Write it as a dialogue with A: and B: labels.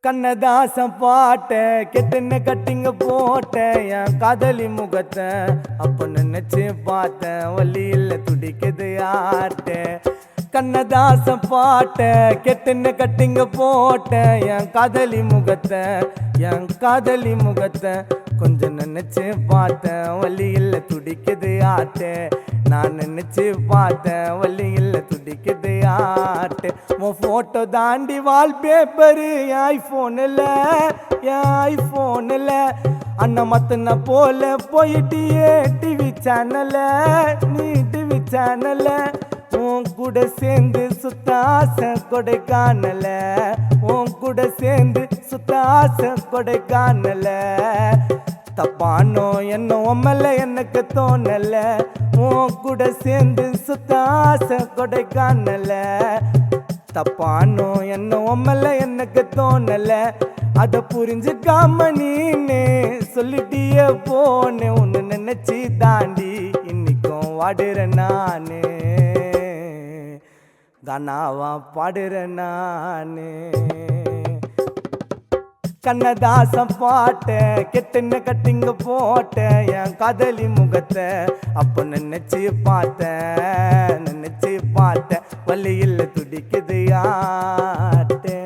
A: கண்ணதாசம் பாட்ட கெட்டுன்னு கட்டிங்க போட்ட என் காதலி முகத்தை அப்ப நினைச்சு பார்த்தேன் வழியில் துடிக்குது ஆட்ட கண்ணதாசம் பாட்ட கெட்டுன்னு கட்டிங்க போட்ட என் காதலி முகத்தை கொஞ்சம் நினைச்சு பார்த்தேன் வழியில் துடிக்குது ஆட்ட நான் நினைச்சு பார்த்தேன் வழியில் துடிக்குது ஆட்ட உன் போட்டோ தாண்டி வால்பேப்பரு என் ஐஃபோனில் அண்ணன் மத்தன போல போயிட்டியே டிவி சேனல்ல உன் கூட சேர்ந்து சுத்த ஆசை கொடைக்கானல தப்பானோ என்ன உம்மல எனக்கு தோணல உன் கூட சேர்ந்து சுத்த ஆசை கொடைக்கானல தப்பானோ என்ன உம்மல எனக்கு தோணல அத புரிஞ்சுக்காம நீனே சொல்லிட்டிய போனே ஒன்னு நினைச்சு தாண்டி இன்னைக்கும் வாடுற நானு கனாவா பாடுற நானு கண்ணதாசம் பாட்ட கெட்டுன்னு கட்டிங்க போட்ட என் காதலி முகத்தை அப்ப நினைச்சு பார்த்தேன் வழியில் துடிக்குது ஆட்ட